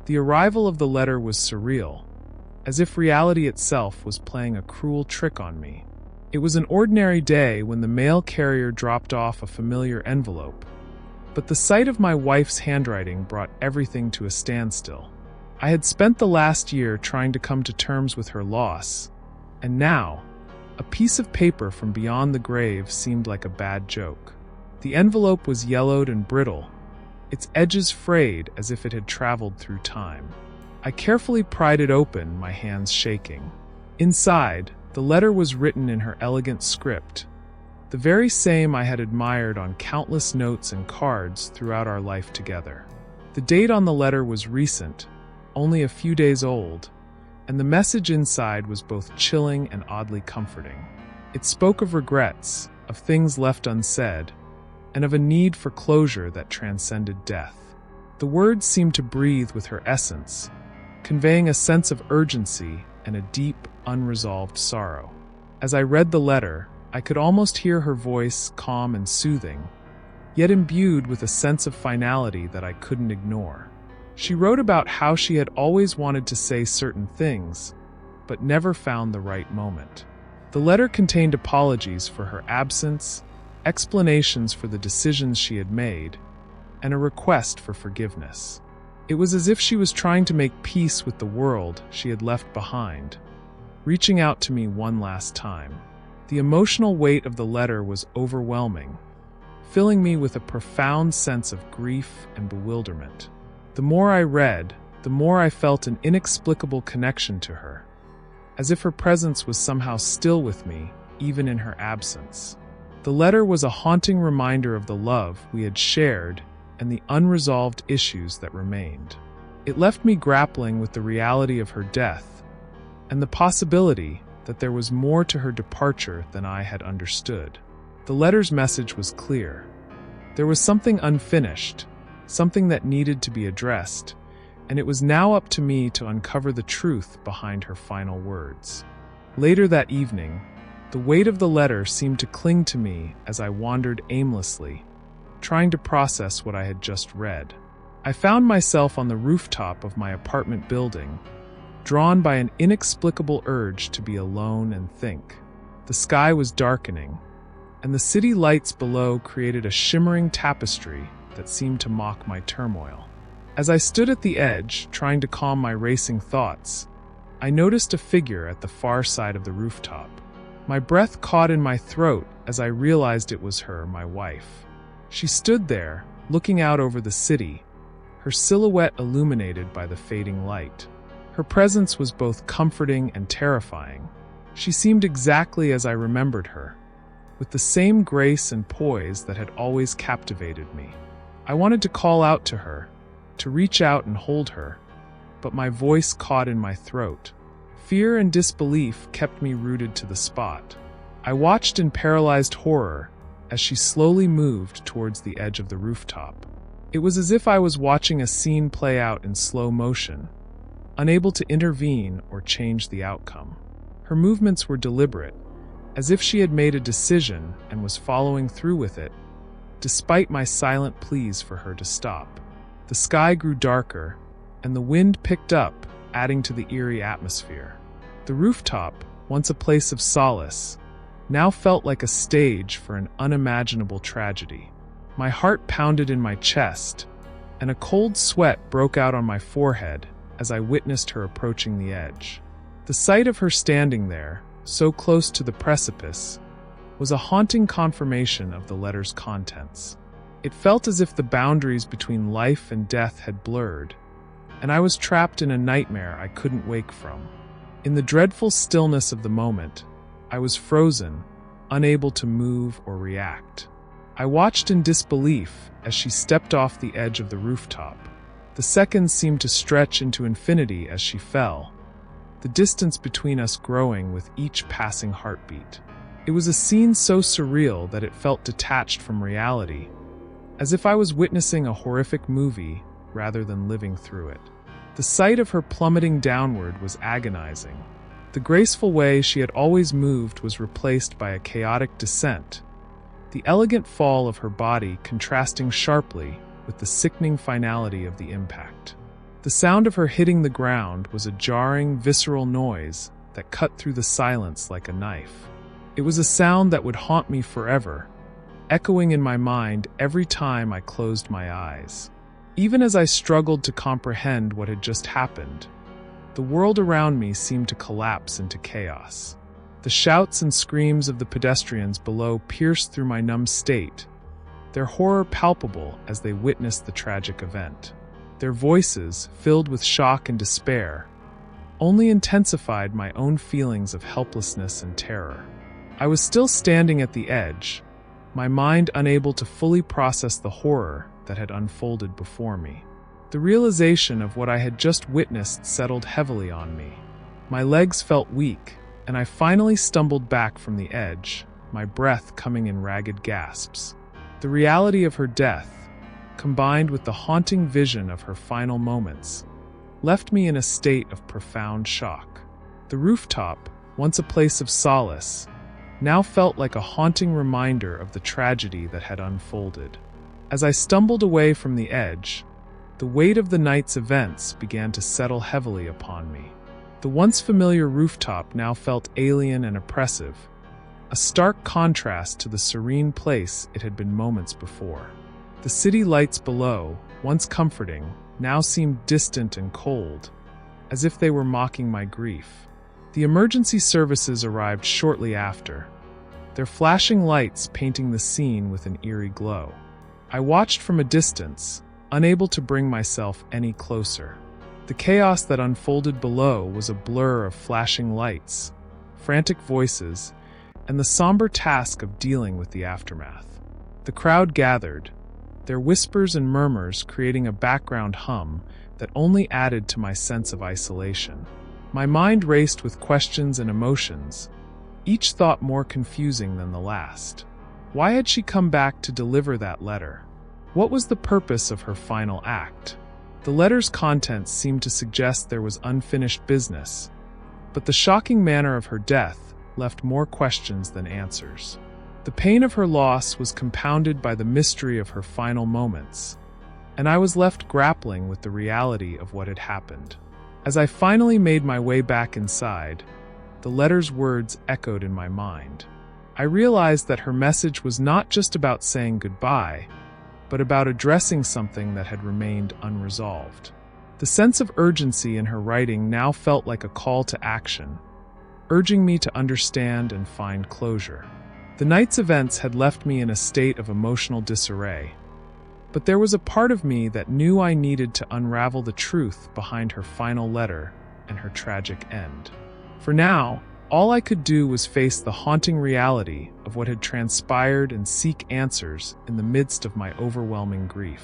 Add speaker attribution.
Speaker 1: The arrival of the letter was surreal, as if reality itself was playing a cruel trick on me. It was an ordinary day when the mail carrier dropped off a familiar envelope, but the sight of my wife's handwriting brought everything to a standstill. I had spent the last year trying to come to terms with her loss, and now, a piece of paper from beyond the grave seemed like a bad joke. The envelope was yellowed and brittle, its edges frayed as if it had traveled through time. I carefully pried it open, my hands shaking. Inside, the letter was written in her elegant script, the very same I had admired on countless notes and cards throughout our life together. The date on the letter was recent, only a few days old, and the message inside was both chilling and oddly comforting. It spoke of regrets, of things left unsaid, and of a need for closure that transcended death. The words seemed to breathe with her essence, conveying a sense of urgency and a deep, unresolved sorrow. As I read the letter, I could almost hear her voice, calm and soothing, yet imbued with a sense of finality that I couldn't ignore. She wrote about how she had always wanted to say certain things, but never found the right moment. The letter contained apologies for her absence, explanations for the decisions she had made, and a request for forgiveness. It was as if she was trying to make peace with the world she had left behind, reaching out to me one last time. The emotional weight of the letter was overwhelming, filling me with a profound sense of grief and bewilderment. The more I read, the more I felt an inexplicable connection to her, as if her presence was somehow still with me, even in her absence. The letter was a haunting reminder of the love we had shared and the unresolved issues that remained. It left me grappling with the reality of her death and the possibility that there was more to her departure than I had understood. The letter's message was clear. There was something unfinished, something that needed to be addressed, and it was now up to me to uncover the truth behind her final words. Later that evening, the weight of the letter seemed to cling to me as I wandered aimlessly, trying to process what I had just read. I found myself on the rooftop of my apartment building, drawn by an inexplicable urge to be alone and think. The sky was darkening, and the city lights below created a shimmering tapestry that seemed to mock my turmoil. As I stood at the edge, trying to calm my racing thoughts, I noticed a figure at the far side of the rooftop. My breath caught in my throat as I realized it was her, my wife. She stood there, looking out over the city, her silhouette illuminated by the fading light. Her presence was both comforting and terrifying. She seemed exactly as I remembered her, with the same grace and poise that had always captivated me. I wanted to call out to her, to reach out and hold her, but my voice caught in my throat. Fear and disbelief kept me rooted to the spot. I watched in paralyzed horror as she slowly moved towards the edge of the rooftop. It was as if I was watching a scene play out in slow motion, unable to intervene or change the outcome. Her movements were deliberate, as if she had made a decision and was following through with it, despite my silent pleas for her to stop. The sky grew darker, and the wind picked up, adding to the eerie atmosphere. The rooftop, once a place of solace, now felt like a stage for an unimaginable tragedy. My heart pounded in my chest, and a cold sweat broke out on my forehead as I witnessed her approaching the edge. The sight of her standing there, so close to the precipice, was a haunting confirmation of the letter's contents. It felt as if the boundaries between life and death had blurred, and I was trapped in a nightmare I couldn't wake from. In the dreadful stillness of the moment, I was frozen, unable to move or react. I watched in disbelief as she stepped off the edge of the rooftop. The seconds seemed to stretch into infinity as she fell, the distance between us growing with each passing heartbeat. It was a scene so surreal that it felt detached from reality, as if I was witnessing a horrific movie rather than living through it. The sight of her plummeting downward was agonizing. The graceful way she had always moved was replaced by a chaotic descent, the elegant fall of her body contrasting sharply with the sickening finality of the impact. The sound of her hitting the ground was a jarring, visceral noise that cut through the silence like a knife. It was a sound that would haunt me forever, echoing in my mind every time I closed my eyes. Even as I struggled to comprehend what had just happened, the world around me seemed to collapse into chaos. The shouts and screams of the pedestrians below pierced through my numb state, their horror palpable as they witnessed the tragic event. Their voices, filled with shock and despair, only intensified my own feelings of helplessness and terror. I was still standing at the edge, my mind unable to fully process the horror that had unfolded before me. The realization of what I had just witnessed settled heavily on me. My legs felt weak, and I finally stumbled back from the edge, my breath coming in ragged gasps. The reality of her death, combined with the haunting vision of her final moments, left me in a state of profound shock. The rooftop, once a place of solace, now felt like a haunting reminder of the tragedy that had unfolded. As I stumbled away from the edge, the weight of the night's events began to settle heavily upon me. The once familiar rooftop now felt alien and oppressive, a stark contrast to the serene place it had been moments before. The city lights below, once comforting, now seemed distant and cold, as if they were mocking my grief. The emergency services arrived shortly after, their flashing lights painting the scene with an eerie glow. I watched from a distance, unable to bring myself any closer. The chaos that unfolded below was a blur of flashing lights, frantic voices, and the somber task of dealing with the aftermath. The crowd gathered, their whispers and murmurs creating a background hum that only added to my sense of isolation. My mind raced with questions and emotions, each thought more confusing than the last. Why had she come back to deliver that letter? What was the purpose of her final act? The letter's contents seemed to suggest there was unfinished business, but the shocking manner of her death left more questions than answers. The pain of her loss was compounded by the mystery of her final moments, and I was left grappling with the reality of what had happened. As I finally made my way back inside, the letter's words echoed in my mind. I realized that her message was not just about saying goodbye, but about addressing something that had remained unresolved. The sense of urgency in her writing now felt like a call to action, urging me to understand and find closure. The night's events had left me in a state of emotional disarray, but there was a part of me that knew I needed to unravel the truth behind her final letter and her tragic end. For now, all I could do was face the haunting reality of what had transpired and seek answers in the midst of my overwhelming grief.